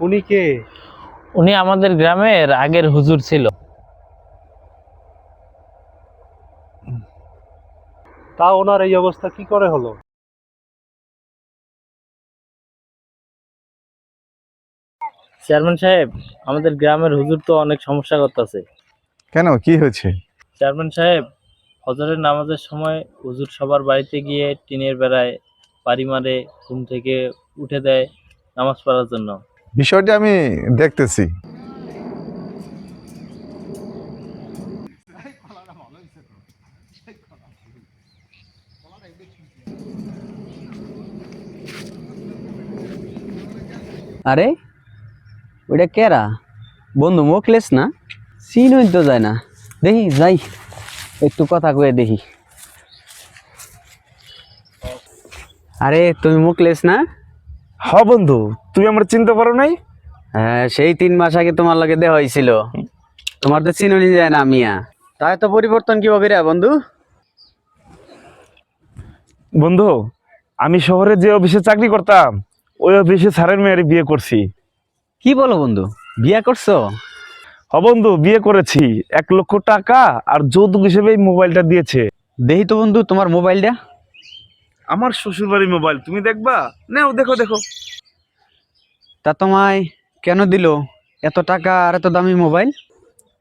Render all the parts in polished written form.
উনি কে? উনি আমাদের গ্রামের আগের হুজুর ছিল। তা ওনার এই অবস্থা কি করে হলো? চেয়ারম্যান সাহেব, আমাদের গ্রামের হুজুর তো অনেক সমস্যা করতেছে। কেন, কি হয়েছে? চেয়ারম্যান সাহেব, ফজরের নামাজের সময় হুজুর সবার বাড়িতে গিয়ে টিনের বেড়ায় বাড়ি মারে, ঘুম থেকে উঠে দেয় নামাজ পড়ার জন্য। বিষয়টা আমি দেখতেছি। আরে ওইটা কেরা? বন্ধু মোকলেস না? চিনই তো যায় না। দেখি যাই একটু কথা কয়ে দেখি। আরে তুমি মুকলেস না? হ্যাঁ বন্ধু, তুমি আমার চিনতে পারো নাই? হ্যাঁ, সেই 3 মাস আগে তোমার লগে দেখা হয়েছিল। তোমার তো চিনই যায় না মিয়া। তাই তো পরিবর্তন কিভাবে রে বন্ধু? বন্ধু, আমি শহরে যে অফিসে চাকরি করতাম ওই অফিসে স্যারের মেয়ের বিয়ে করছি। কি বলো বন্ধু, বিয়া করছো? হ্যাঁ বন্ধু, বিয়ে করেছি। 1 লক্ষ টাকা আর যৌতুক হিসেবে এই মোবাইলটা দিয়েছে। দেখি তো বন্ধু তোমার মোবাইলটা। আমার শ্বশুর বাড়ির মোবাইল, তুমি দেখবা? নাও, দেখো দেখো। তা তোমায় কেন দিল এত টাকা আর এত দামি মোবাইল?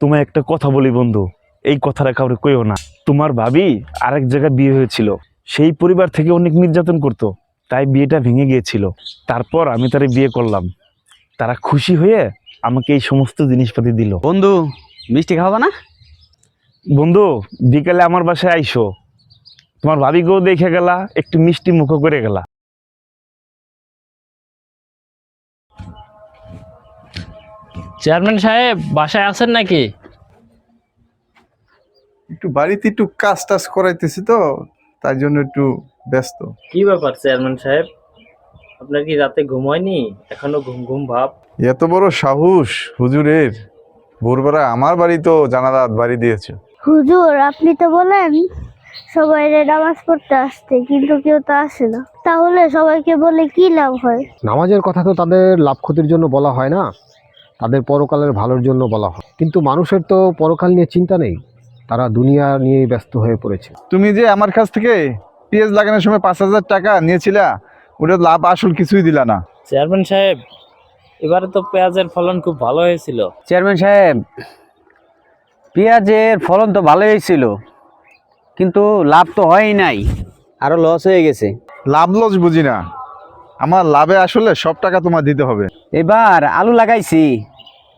তোমায় একটা কথা বলি বন্ধু, এই কথাটা কাউরে কইও না। তোমার ভাবি আরেক জায়গায় বিয়ে হয়েছিল, সেই পরিবার থেকে অনেক নির্যাতন করতো, তাই বিয়েটা ভেঙে গিয়েছিল। তারপর আমি তারে বিয়ে করলাম, তারা খুশি হয়ে আমাকে এই সমস্ত জিনিসপাতি দিল। বন্ধু মিষ্টি খাওয়াবা না? বন্ধু, বিকেলে আমার বাসায় আইসো, তোমার ভাবিকেও দেখে গেলা, একটু মিষ্টি মুখো করে গেলা। চেয়ারম্যান সাহেব, বাসায় আছেন নাকি? একটু বাড়িতে একটু কাজ টাজ করাইতেছি তো, তাই জন্য একটু ব্যস্ত। কি ব্যাপার চেয়ারম্যান সাহেব, আপনার কি রাতে ঘুম হয়নি? এখনো ঘুম ঘুম ভাব। এত বড় সাহস হুজুরের! ভোরবেলা আমার বাড়ি তো জানালার বাড়ি দিয়েছে। হুজুর, আপনি তো বলেন সবাই নামাজ পড়তে আসতে, কিন্তু কেউ তো আসে না। তাহলে সবাইকে বলে কি লাভ হয়? নামাজের কথা তো তাদের লাভ ক্ষতির জন্য বলা হয় না, তাদের পরকালের ভালোর জন্য বলা হয়। কিন্তু মানুষের তো পরকাল নিয়ে চিন্তা নেই, তারা দুনিয়া নিয়ে ব্যস্ত হয়ে পড়েছে। তুমি যে আমার কাছ থেকে পেঁয়াজ লাগানোর সময় 5,000 টাকা নিয়েছিলা, ওটা লাভ আসল কিছুই দিলা না। চেয়ারম্যান সাহেব, এবারে তো পেঁয়াজের ফলন খুব ভালো হয়েছিল। চেয়ারম্যান সাহেব, পেঁয়াজের ফলন তো ভালোই ছিল, কিন্তু লাভ তো হয়ই নাই, আরো লস হয়ে গেছে। লাভ লস বুঝি না, আমার লাভে আসলে সব টাকা তোমার দিতে হবে। এবার আলু লাগাইছি,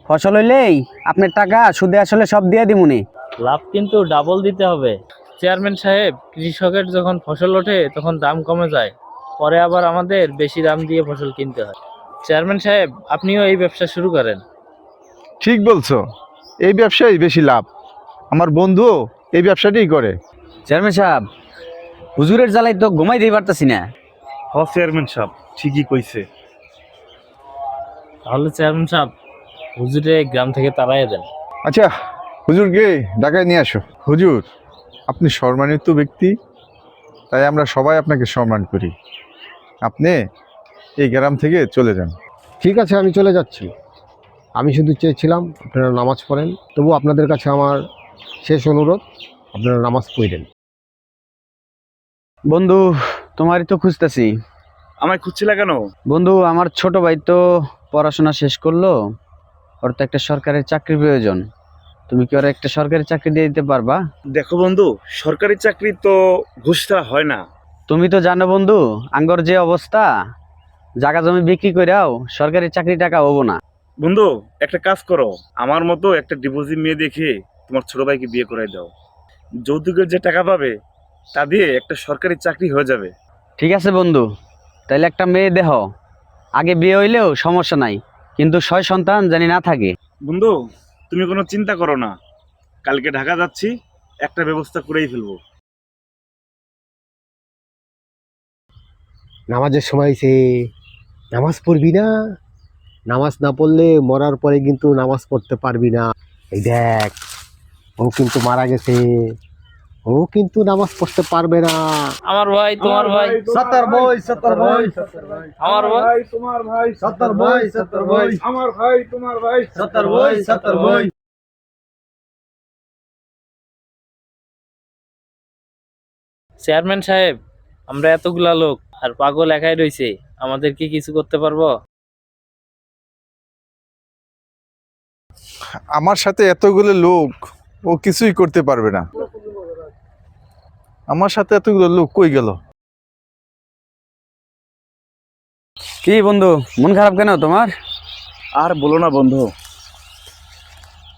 ফসল হইলেই আপনার টাকা সুদে আসলে সব দিয়ে দিমুনি। লাভ কিন্তু ডাবল দিতে হবে। চেয়ারম্যান সাহেব, কৃষকের যখন ফসল ওঠে তখন দাম কমে যায়, পরে আবার আমাদের বেশি দাম দিয়ে ফসল কিনতে হয়। চেয়ারম্যান সাহেব, আপনিও এই ব্যবসা শুরু করেন। ঠিক বলছো, এই ব্যবসায় বেশি লাভ। আমার বন্ধুও এই ব্যবসাটাই করে। চেয়ারম্যান সাহেব, হুজুরের জ্বালাই তো ঘুমাই দিতে পারতাছি না। হ্যাঁ চেয়ারম্যান সাহেব, ঠিকই কইছে। তাহলে চেয়ারম্যান সাহেব, হুজুরে গ্রাম থেকে তাড়াইয়া দেন। আচ্ছা, হুজুরকে ঢাকায় নিয়ে আসো। হুজুর, আপনি সম্মানিত ব্যক্তি, তাই আমরা সবাই আপনাকে সম্মান করি। আপনি এই গ্রাম থেকে চলে যান। ঠিক আছে, আমি চলে যাচ্ছি। আমি শুধু চেয়েছিলাম আপনারা নামাজ পড়েন, তবু আপনাদের কাছে আমার শেষ অনুরোধ, আপনারা নামাজ পড়েন। বন্ধু, তোমারই তো খুঁজতেছি। আমায় খুঁজছিলা কেন? বন্ধু, আমার ছোট ভাই তো পড়াশোনা শেষ করলো, ওর তো একটা সরকারি চাকরি প্রয়োজন। তুমি কি ওর একটা সরকারি চাকরি দিয়ে দিতে পারবা? দেখো বন্ধু, সরকারি চাকরি তো ঘুষ ছাড়া হয় না। তুমি তো জানো বন্ধু, আঙ্গর যে অবস্থা, জায়গা জমি বিক্রি কইরাও সরকারি চাকরি টাকা হবো না। বন্ধু, একটা কাজ করো, আমার মতো একটা ডিভোর্সি মেয়ে দেখে তোমার ছোট ভাইকে বিয়ে করাই দাও। যৌতুকের যে টাকা পাবে তা দিয়ে একটা সরকারি চাকরি হয়ে যাবে। ঠিক আছে বন্ধু, তাইলে একটা মেয়ে দেহ, আগে বিয়ে হইলেও সমস্যা নাই, কিন্তু 6 সন্তান জানি না থাকে। বন্ধু, তুমি কোনো চিন্তা করো না, কালকে ঢাকা যাচ্ছি, একটা ব্যবস্থা করেই ফেলবো। নামাজের সময় সে নামাজ পড়বি না, নামাজ না পড়লে মরার পরে কিন্তু নামাজ পড়তে পারবি না। এই দেখ, ও কিন্তু মারা গেছে, ও কিন্তু নামাজ পড়তে পারবে না। আমার ভাই, তোমার ভাই, সত্তর ভাই, সত্তর ভাই, আমার ভাই, তোমার ভাই, সত্তর ভাই, সত্তর ভাই, আমার ভাই, তোমার ভাই, সত্তর ভাই, সত্তর ভাই। চেয়ারম্যান সাহেব, আমরা এতগুলা লোক আর পাগল একাই রইছে, আমাদের কি কিছু করতে পারবো? আমার সাথে এতগুলো লোক, ও কিছুই করতে পারবে না। আমার সাথে এতগুলো লোক কই গেল? কি বন্ধু, মন খারাপ কেন তোমার? আর বলো না বন্ধু,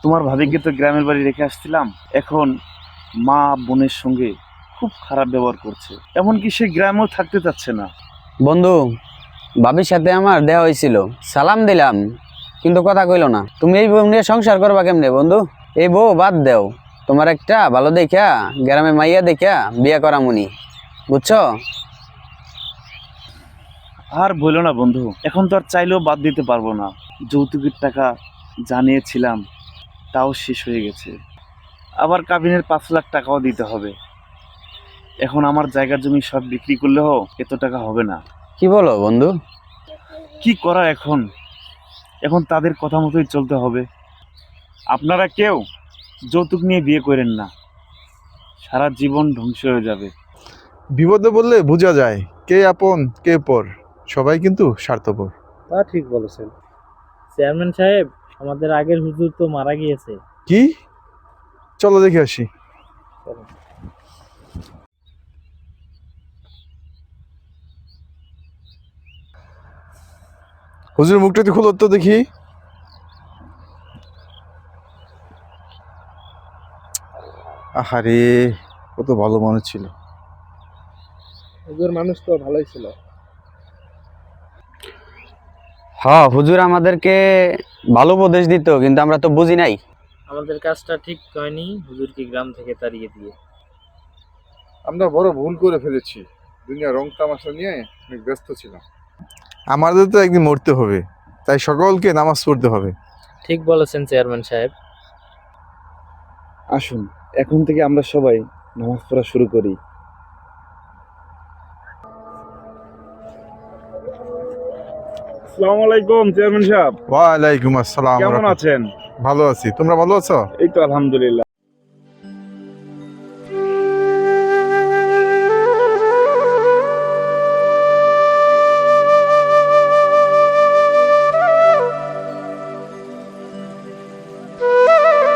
তোমার ভাবিকে তো গ্রামের বাড়ি রেখে আসছিলাম, এখন মা বোনের সঙ্গে খুব খারাপ ব্যবহার করছে, এমনকি সে গ্রামেও থাকতে চাচ্ছে না। বন্ধু, ভাবির সাথে আমার দেখা হয়েছিল, সালাম দিলাম, কিন্তু কথা কইলো না। তুমি এই বউ নিয়ে সংসার করবা কেমনে বন্ধু? এই বউ বাদ দেও, তোমার একটা ভালো দেখা গ্রামে মাইয়া দেখা বিয়া করা মুনি, বুঝছো? আর বলো না বন্ধু, এখন তো আর চাইলেও বাদ দিতে পারবো না। যৌতুকের টাকা জানিয়েছিলাম, তাও শেষ হয়ে গেছে। আবার কাবিনের 5 লাখ টাকাও দিতে হবে। এখন আমার জায়গা জমি সব বিক্রি করলেও এত টাকা হবে না। কি বলো বন্ধু? কি করা এখন? এখন তাদের কথা মতোই চলতে হবে। আপনারা কেউ যৌতুক নিয়ে বিয়ে করেন না, সারা জীবন ধ্বংস হয়ে যাবে। বিপদে বললে বোঝা যায় কে আপন কে পর, সবাই কিন্তু স্বার্থপর। তা ঠিক বলেছেন। চেয়ারম্যান সাহেব, আমাদের আগের হুজুর তো মারা গিয়েছে। কি? চলো দেখে আসি। হুজুর মুখটা একটু খুলো তো দেখি। আহারে, কত ভালো মানুষ ছিল। হুজুর মানুষ তো ভালোই ছিল। হ্যাঁ, হুজুর আমাদেরকে ভালো উপদেশ দিত, কিন্তু আমরা তো বুঝি নাই। আমাদের কাজটা ঠিক হয়নি হুজুরকে গ্রাম থেকে তাড়িয়ে দিয়ে। আমরা বড় ভুল করে ফেলেছি, দুনিয়া রং তামাশা নিয়ে অনেক ব্যস্ত ছিলাম। আমাদের তো একদিন মরতে হবে, তাই সকলকে নামাজ পড়তে হবে। ঠিক বলেছেন চেয়ারম্যান সাহেব। আসুন এখন থেকে আমরা সবাই নামাজ পড়া শুরু করি। আসসালামু আলাইকুম চেয়ারম্যান সাহেব, ওয়ালাইকুম আসসালাম। কেমন আছেন? ভালো আছি, তোমরা ভালো আছো? এই তো আলহামদুলিল্লাহ।